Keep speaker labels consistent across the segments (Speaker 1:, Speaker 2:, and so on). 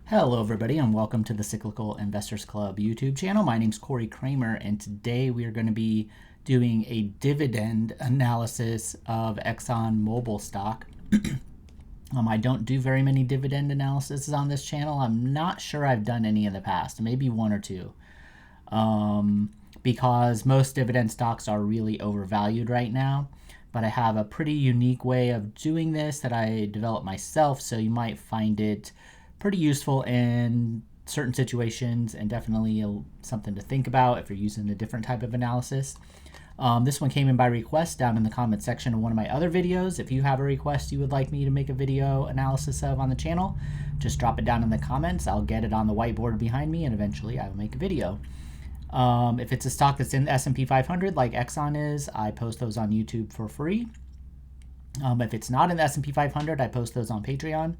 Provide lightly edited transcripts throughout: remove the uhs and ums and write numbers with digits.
Speaker 1: Hello everybody and welcome to the Cyclical Investors Club YouTube channel. My name's Corey Kramer and today we are going to be doing a dividend analysis of Exxon Mobil stock. I don't do very many dividend analyses on this channel. I'm not sure I've done any in the past, maybe one or two, because most dividend stocks are really overvalued right now. But I have a pretty unique way of doing this that I developed myself, so you might find it pretty useful in certain situations and definitely something to think about if you're using a different type of analysis. This one came in by request down in the comment section of one of my other videos. If you have a request you would like me to make a video analysis of on the channel, just drop it down in the comments. I'll get it on the whiteboard behind me and eventually I will make a video. If it's a stock that's in the S&P 500 like Exxon is, I post those on YouTube for free. If it's not in the S&P 500, I post those on Patreon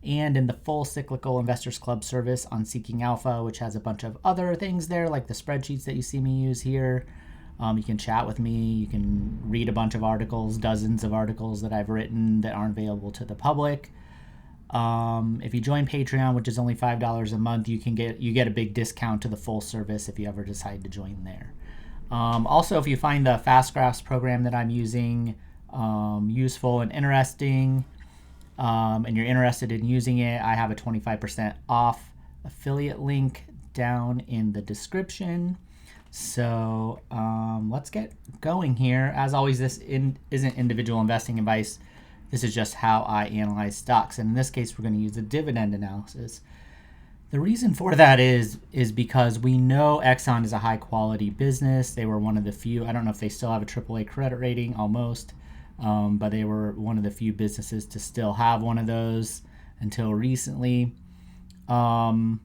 Speaker 1: and in the full Cyclical Investors Club service on Seeking Alpha, which has a bunch of other things there, like the spreadsheets that you see me use here. You can chat with me. You can read a bunch of articles, dozens of articles that I've written that aren't available to the public. If you join Patreon, which is only $5 a month, you get a big discount to the full service if you ever decide to join there. Also, if you find the Fast Graphs program that I'm using useful and interesting, and you're interested in using it, I have a 25% off affiliate link down in the description. So let's get going here. As always, this isn't individual investing advice. This is just how I analyze stocks. And in this case, we're going to use the dividend analysis. The reason for that is because we know Exxon is a high quality business. They were one of the few, I don't know if they still have a AAA credit rating, almost. But they were one of the few businesses to still have one of those until recently. But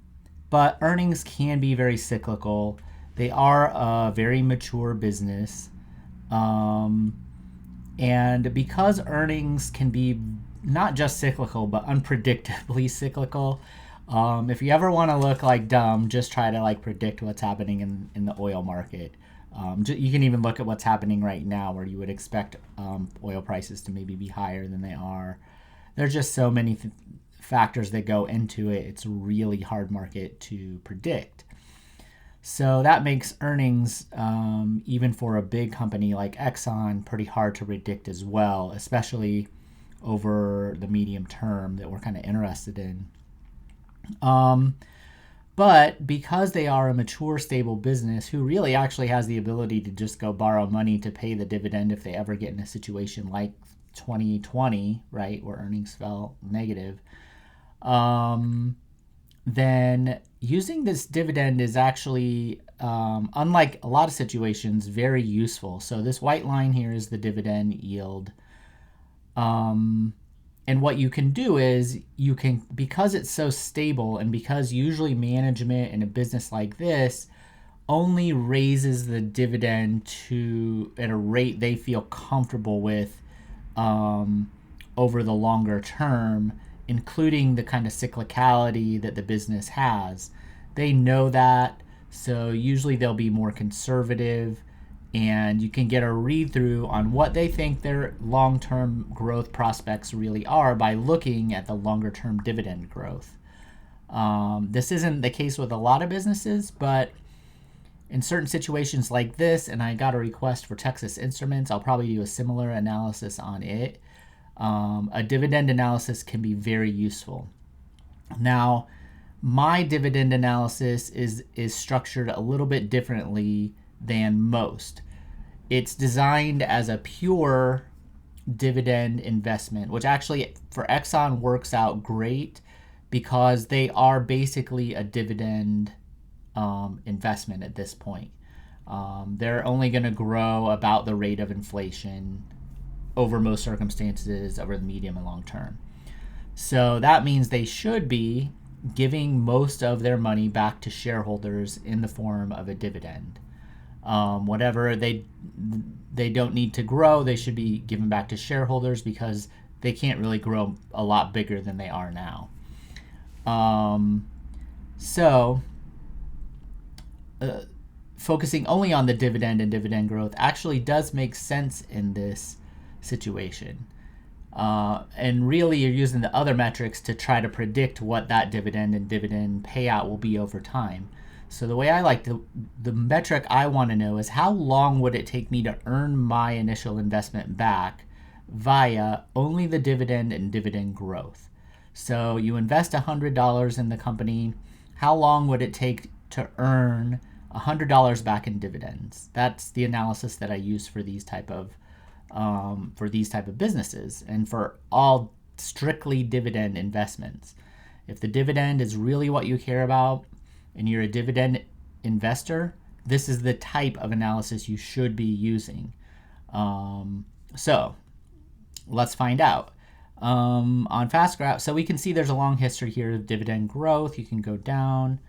Speaker 1: earnings can be very cyclical. They are a very mature business. And because earnings can be not just cyclical, but unpredictably cyclical, if you ever want to look like dumb, just try to predict what's happening in the oil market. You can even look at what's happening right now where you would expect oil prices to maybe be higher than they are. There's just so many factors that go into it. It's a really hard market to predict. So that makes earnings, even for a big company like Exxon, pretty hard to predict as well, especially over the medium term that we're kind of interested in. But because they are a mature, stable business who really actually has the ability to just go borrow money to pay the dividend if they ever get in a situation like 2020, right, where earnings fell negative, then using this dividend is actually, unlike a lot of situations, very useful. So this white line here is the dividend yield. And what you can do is because it's so stable and because usually management in a business like this only raises the dividend at a rate they feel comfortable with over the longer term, including the kind of cyclicality that the business has. They know that, so usually they'll be more conservative. And you can get a read-through on what they think their long-term growth prospects really are by looking at the longer-term dividend growth. This isn't the case with a lot of businesses, but in certain situations like this, and I got a request for Texas Instruments, I'll probably do a similar analysis on it. A dividend analysis can be very useful. Now, my dividend analysis is structured a little bit differently than most. It's designed as a pure dividend investment, which actually for Exxon works out great because they are basically a dividend investment at this point. They're only going to grow about the rate of inflation over most circumstances over the medium and long term. So that means they should be giving most of their money back to shareholders in the form of a dividend. Whatever they don't need to grow, they should be given back to shareholders because they can't really grow a lot bigger than they are now. Focusing only on the dividend and dividend growth actually does make sense in this situation. And really, you're using the other metrics to try to predict what that dividend and dividend payout will be over time. So the way I like the metric I want to know is how long would it take me to earn my initial investment back via only the dividend and dividend growth. So you invest $100 in the company, how long would it take to earn $100 back in dividends? That's the analysis that I use for these type of businesses and for all strictly dividend investments. If the dividend is really what you care about and you're a dividend investor, this is the type of analysis you should be using. So let's find out. On FastGraph, so we can see there's a long history here of dividend growth. You can go down.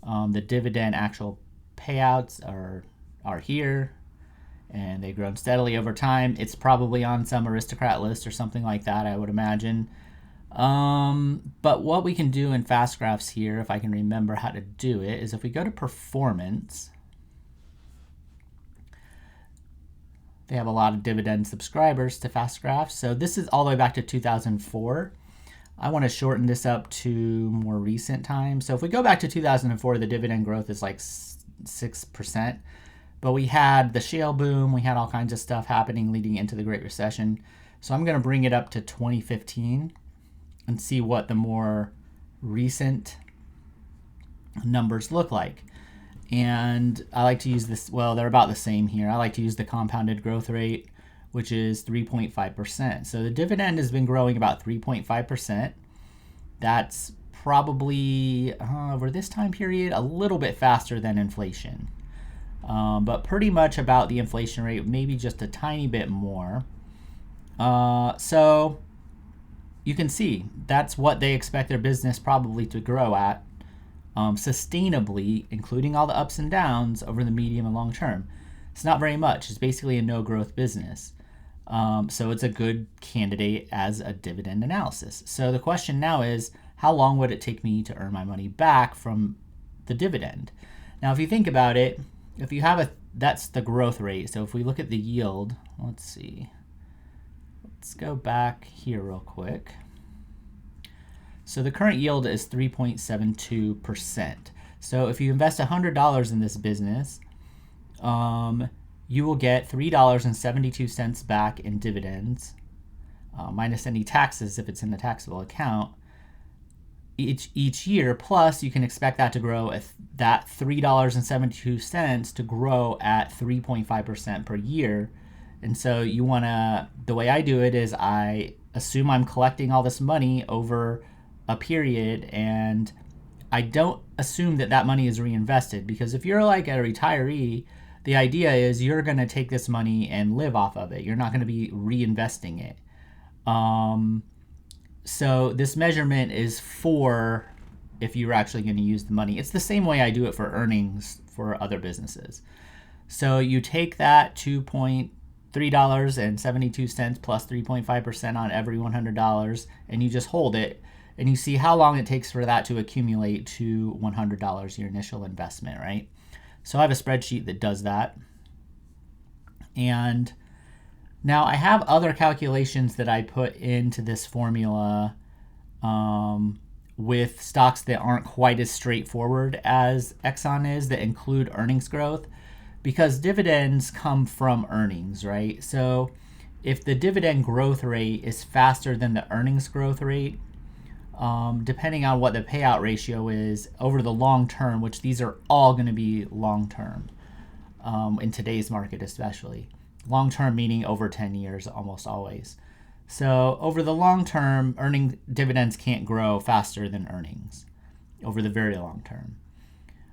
Speaker 1: The dividend actual payouts are here, and they've grown steadily over time. It's probably on some aristocrat list or something like that, I would imagine. But what we can do in FastGraphs here, if I can remember how to do it, is if we go to performance, they have a lot of dividend subscribers to FastGraphs. So this is all the way back to 2004. I want to shorten this up to more recent times. So if we go back to 2004, the dividend growth is like 6%. But we had the shale boom. We had all kinds of stuff happening leading into the Great Recession. So I'm going to bring it up to 2015 and see what the more recent numbers look like. And I like to use this, well, they're about the same here. I like to use the compounded growth rate, which is 3.5%. So the dividend has been growing about 3.5%. That's probably, over this time period, a little bit faster than inflation. But pretty much about the inflation rate, maybe just a tiny bit more. So you can see that's what they expect their business probably to grow at sustainably, including all the ups and downs over the medium and long term. It's not very much. It's basically a no growth business. So it's a good candidate as a dividend analysis. So the question now is, how long would it take me to earn my money back from the dividend? Now, if you think about it, if you have that's the growth rate. So if we look at the yield, let's see. Let's go back here real quick. So the current yield is 3.72%. So if you invest $100 in this business, you will get $3.72 back in dividends, minus any taxes if it's in the taxable account, each year. Plus, you can expect that to grow that $3.72 to grow at 3.5% per year. And so you want to, the way I do it is I assume I'm collecting all this money over a period, and I don't assume that that money is reinvested, because if you're like a retiree, the idea is you're going to take this money and live off of it. You're not going to be reinvesting it. So this measurement is for if you're actually going to use the money. It's the same way I do it for earnings for other businesses. So you take that $3.72 plus 3.5% on every $100, and you just hold it, and you see how long it takes for that to accumulate to $100, your initial investment, right? So I have a spreadsheet that does that. And now I have other calculations that I put into this formula with stocks that aren't quite as straightforward as Exxon is, that include earnings growth, because dividends come from earnings, right? So if the dividend growth rate is faster than the earnings growth rate, depending on what the payout ratio is over the long term, which these are all going to be long term in today's market, especially long term, meaning over 10 years almost always. So over the long term, dividends can't grow faster than earnings over the very long term.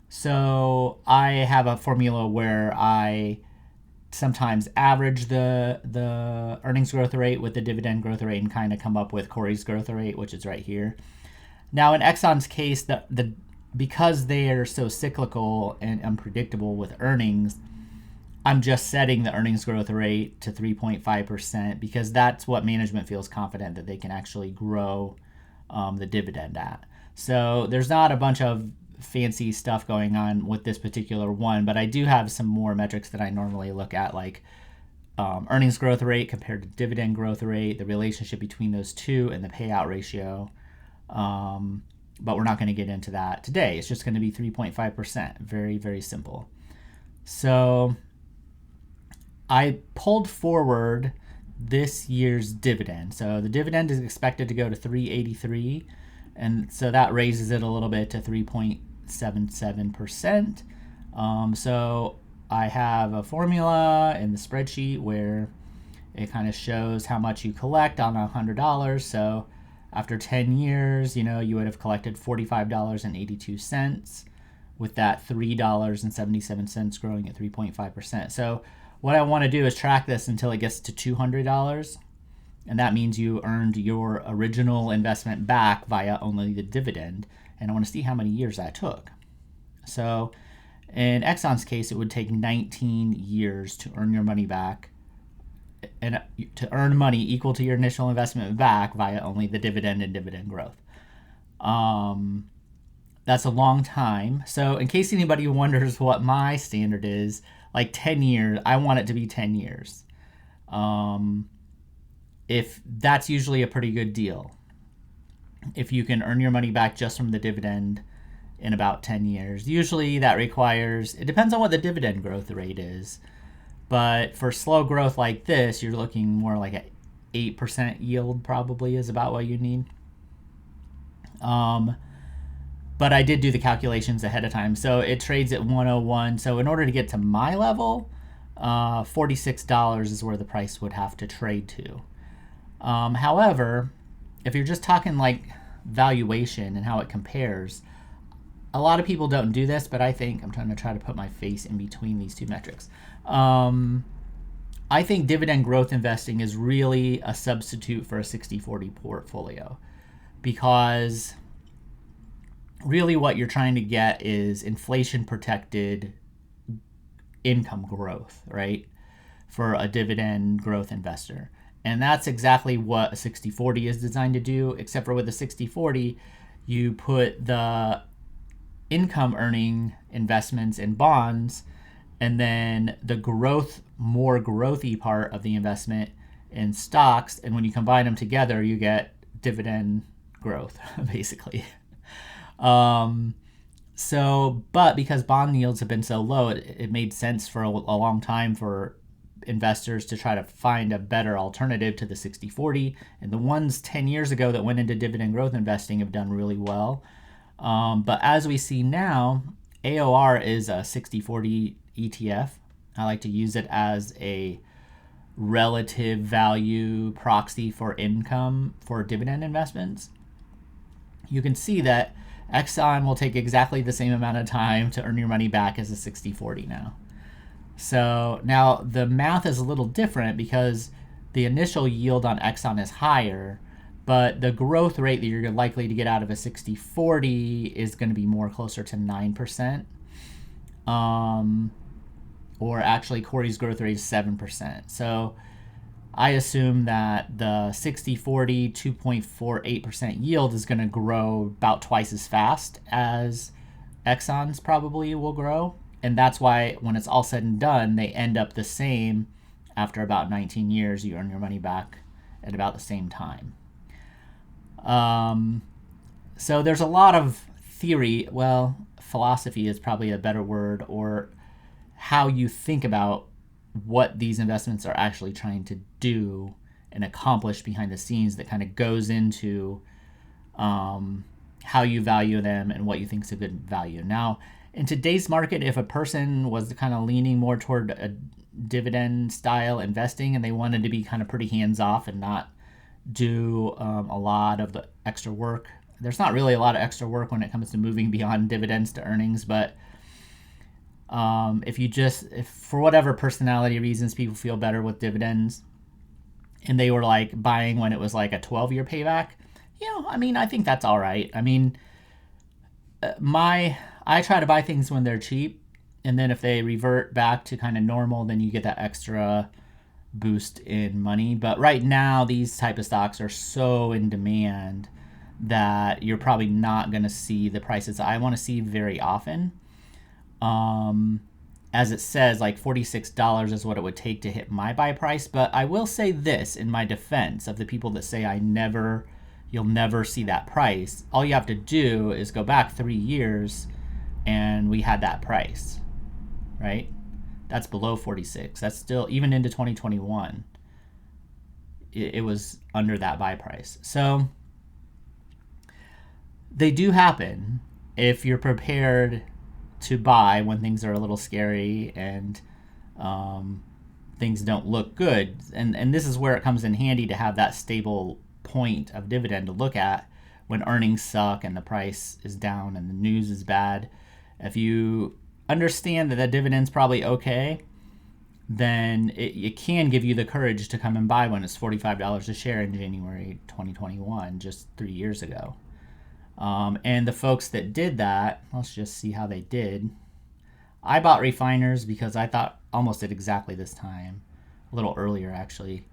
Speaker 1: So I have a formula where I sometimes average the earnings growth rate with the dividend growth rate and kind of come up with Corey's growth rate, which is right here. Now in Exxon's case, because they are so cyclical and unpredictable with earnings, I'm just setting the earnings growth rate to 3.5% because that's what management feels confident that they can actually grow the dividend at. So there's not a bunch of fancy stuff going on with this particular one, but I do have some more metrics that I normally look at, like earnings growth rate compared to dividend growth rate, the relationship between those two, and the payout ratio. But we're not going to get into that today. It's just going to be 3.5%. Very, very simple. So I pulled forward this year's dividend. So the dividend is expected to go to 383, and so that raises it a little bit to 3.77%. So I have a formula in the spreadsheet where it kind of shows how much you collect on $100. So after 10 years, you would have collected $45.82 with that $3.77 growing at 3.5%. So what I want to do is track this until it gets to $200. And that means you earned your original investment back via only the dividend. And I want to see how many years that took. So in Exxon's case, it would take 19 years to earn your money back, and to earn money equal to your initial investment back via only the dividend and dividend growth. That's a long time. So in case anybody wonders what my standard is, like 10 years, I want it to be 10 years. If that's usually a pretty good deal. If you can earn your money back just from the dividend in about 10 years. Usually that requires, it depends on what the dividend growth rate is. But for slow growth like this, you're looking more like an 8% yield probably is about what you need. But I did do the calculations ahead of time. So it trades at 101. So in order to get to my level, $46 is where the price would have to trade to. However, if you're just talking like valuation and how it compares, a lot of people don't do this, but I think I'm trying to put my face in between these two metrics. I think dividend growth investing is really a substitute for a 60-40 portfolio, because really what you're trying to get is inflation protected income growth, right? For a dividend growth investor. And that's exactly what a 60-40 is designed to do, except for with a 60-40, you put the income earning investments in bonds, and then the more growthy part of the investment in stocks. And when you combine them together, you get dividend growth, basically. But because bond yields have been so low, it made sense for a long time for investors to try to find a better alternative to the 60-40. And the ones 10 years ago that went into dividend growth investing have done really well. But as we see now, AOR is a 60-40 ETF. I like to use it as a relative value proxy for income for dividend investments. You can see that Exxon will take exactly the same amount of time to earn your money back as a 60-40 now. So now the math is a little different because the initial yield on Exxon is higher, but the growth rate that you're likely to get out of a 60-40 is going to be more closer to 9%. Or actually Corey's growth rate is 7%. So I assume that the 60-40 2.48% yield is going to grow about twice as fast as Exxon's probably will grow. And that's why when it's all said and done, they end up the same. After about 19 years, you earn your money back at about the same time. So there's a lot of theory, philosophy is probably a better word, or how you think about what these investments are actually trying to do and accomplish behind the scenes that kind of goes into how you value them and what you think is a good value. Now, in today's market, if a person was kind of leaning more toward a dividend style investing and they wanted to be kind of pretty hands off and not do a lot of the extra work, there's not really a lot of extra work when it comes to moving beyond dividends to earnings, but if for whatever personality reasons people feel better with dividends and they were like buying when it was like a 12-year payback, I think that's all right. I try to buy things when they're cheap, and then if they revert back to kind of normal, then you get that extra boost in money. But right now, these type of stocks are so in demand that you're probably not going to see the prices I want to see very often. as it says, like $46 is what it would take to hit my buy price. But I will say this in my defense of the people that say you'll never see that price. All you have to do is go back 3 years and we had that price, right? That's below 46. That's still, even into 2021, it was under that buy price. So they do happen if you're prepared to buy when things are a little scary and things don't look good. And this is where it comes in handy to have that stable point of dividend to look at when earnings suck and the price is down and the news is bad. If you understand that the dividend's probably okay, then it can give you the courage to come and buy when it's $45 a share in January 2021, just 3 years ago. And the folks that did that, let's just see how they did. I bought refiners because I thought almost at exactly this time, a little earlier actually,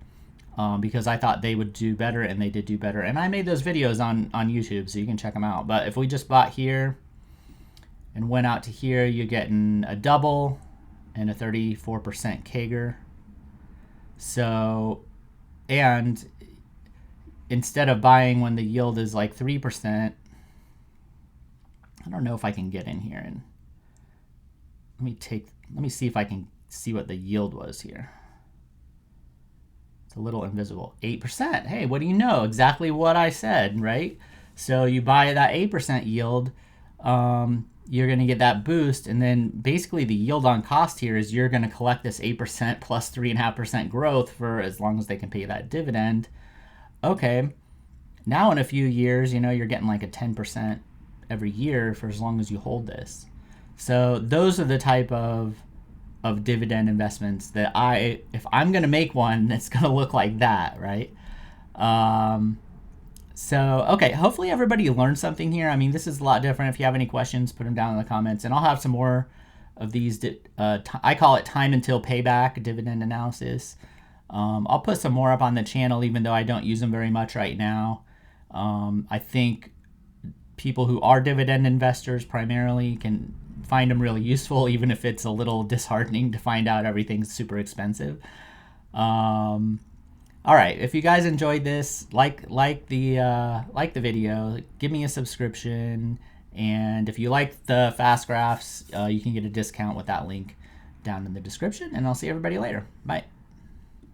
Speaker 1: because I thought they would do better, and they did do better. And I made those videos on YouTube, so you can check them out. But if we just bought here and went out to here, you're getting a double and a 34% CAGR. So, and instead of buying when the yield is like 3%, I don't know if I can get in here and let me see if I can see what the yield was here. It's a little invisible. 8%. Hey, what do you know? Exactly what I said, right? So you buy that 8% yield, you're going to get that boost, and then basically the yield on cost here is you're going to collect this 8% plus 3.5% growth for as long as they can pay that dividend. Okay, now in a few years, you're getting like a 10% every year for as long as you hold this. So those are the type of dividend investments that if I'm going to make one, it's going to look like that, right? So, okay, hopefully everybody learned something here. I mean, this is a lot different. If you have any questions, put them down in the comments, and I'll have some more of these. I call it time until payback dividend analysis. I'll put some more up on the channel, even though I don't use them very much right now. I think people who are dividend investors primarily can find them really useful, even if it's a little disheartening to find out everything's super expensive. All right, if you guys enjoyed this, like the video, give me a subscription, and if you like the fast graphs, you can get a discount with that link down in the description, and I'll see everybody later. Bye.